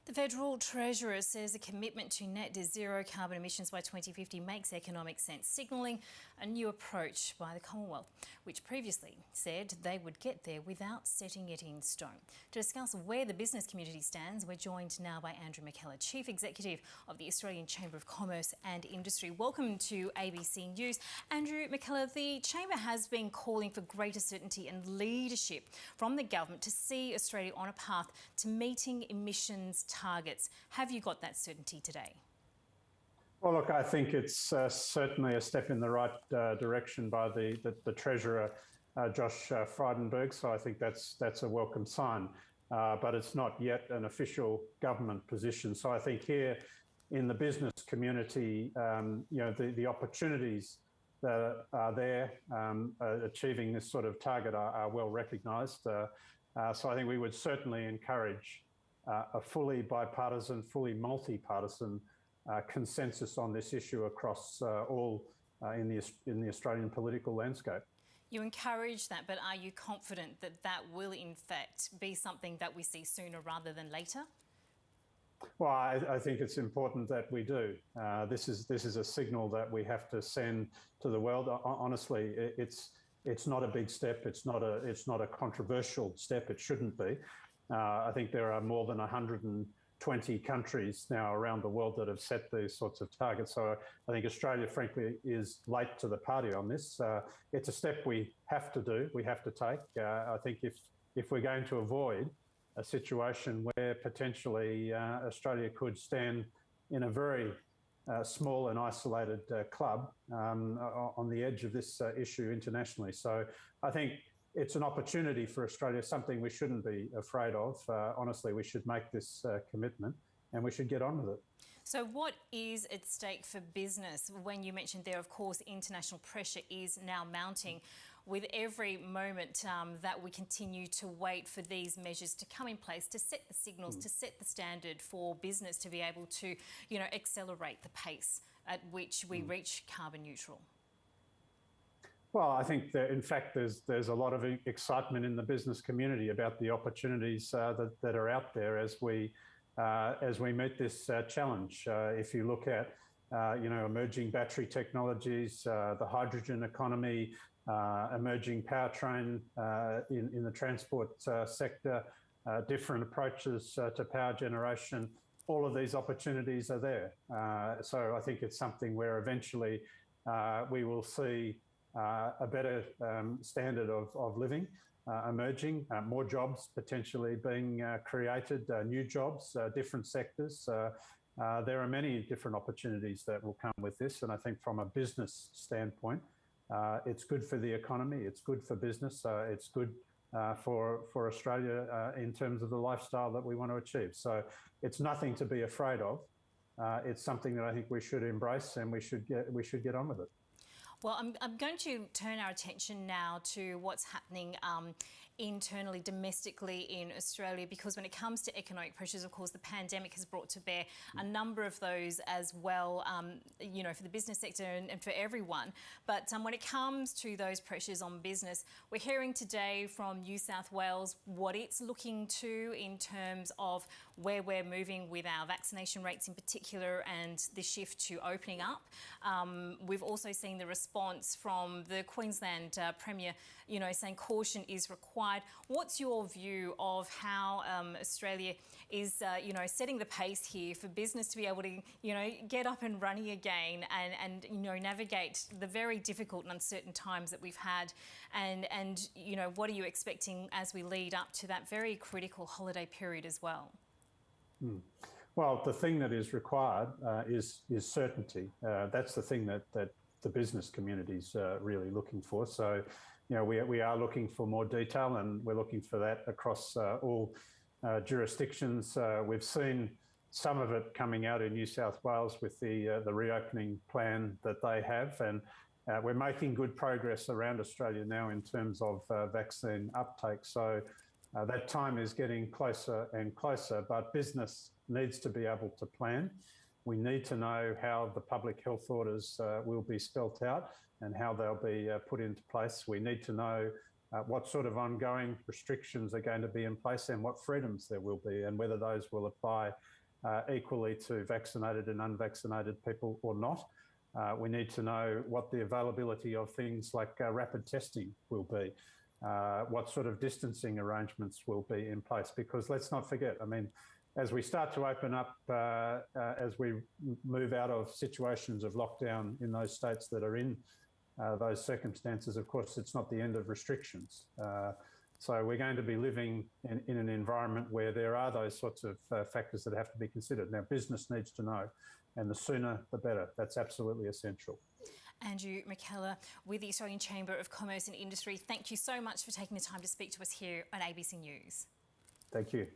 The Federal Treasurer says a commitment to net zero carbon emissions by 2050 makes economic sense, signalling a new approach by the Commonwealth, which previously said they would get there without setting it in stone. To discuss where the business community stands, we're joined now by Andrew McKellar, Chief Executive of the Australian Chamber of Commerce and Industry. Welcome to ABC News. Andrew McKellar, the Chamber has been calling for greater certainty and leadership from the government to see Australia on a path to meeting emissions targets. Have you got that certainty today? Well, look, I think it's certainly a step in the right direction by the Treasurer, Josh Frydenberg. So I think that's a welcome sign, but it's not yet an official government position. So I think here in the business community, the opportunities that are there achieving this sort of target are well recognised. So I think we would certainly encourage a fully bipartisan, fully multi-partisan consensus on this issue across all in the Australian political landscape. You encourage that, but are you confident that that will in fact be something that we see sooner rather than later? Well, I think it's important that we do. This is a signal that we have to send to the world. Honestly, it's not a big step. It's not a controversial step. It shouldn't be. I think there are more than 120 countries now around the world that have set these sorts of targets. So I think Australia, frankly, is late to the party on this. It's a step we have to do, we have to take. I think if we're going to avoid a situation where potentially Australia could stand in a very small and isolated club on the edge of this issue internationally. So I think it's an opportunity for Australia, something we shouldn't be afraid of. Honestly, we should make this commitment and we should get on with it. So what is at stake for business? When you mentioned there, of course, international pressure is now mounting with every moment that we continue to wait for these measures to come in place, to set the signals, to set the standard for business to be able to, accelerate the pace at which we reach carbon neutral. Well, I think that, in fact, there's a lot of excitement in the business community about the opportunities that are out there as we meet this challenge. If you look at emerging battery technologies, the hydrogen economy, emerging powertrain in the transport sector, different approaches to power generation, all of these opportunities are there. So I think it's something where eventually we will see a better standard of living emerging, more jobs potentially being created, new jobs, different sectors. There are many different opportunities that will come with this. And I think from a business standpoint, it's good for the economy, it's good for business, it's good for Australia in terms of the lifestyle that we want to achieve. So it's nothing to be afraid of. It's something that I think we should embrace and we should get on with it. Well, I'm going to turn our attention now to what's happening internally, domestically in Australia, because when it comes to economic pressures, of course, the pandemic has brought to bear a number of those as well, for the business sector and for everyone. But when it comes to those pressures on business, we're hearing today from New South Wales what it's looking to in terms of where we're moving with our vaccination rates in particular and the shift to opening up. We've also seen the response from the Queensland Premier, saying caution is required. What's your view of how Australia is, setting the pace here for business to be able to, get up and running again and navigate the very difficult and uncertain times that we've had? And what are you expecting as we lead up to that very critical holiday period as well? Well, the thing that is required is certainty. That's the thing that the business community is really looking for. So, we are looking for more detail, and we're looking for that across all jurisdictions. We've seen some of it coming out in New South Wales with the reopening plan that they have, and we're making good progress around Australia now in terms of vaccine uptake. So that time is getting closer and closer, but business needs to be able to plan. We need to know how the public health orders will be spelt out and how they'll be put into place. We need to know what sort of ongoing restrictions are going to be in place and what freedoms there will be, and whether those will apply equally to vaccinated and unvaccinated people or not. We need to know what the availability of things like rapid testing will be, what sort of distancing arrangements will be in place, because let's not forget, I mean, as we start to open up, as we move out of situations of lockdown in those states that are in those circumstances, of course, it's not the end of restrictions. So we're going to be living in an environment where there are those sorts of factors that have to be considered. Now, business needs to know, and the sooner the better. That's absolutely essential. Andrew McKellar with the Australian Chamber of Commerce and Industry, thank you so much for taking the time to speak to us here on ABC News. Thank you.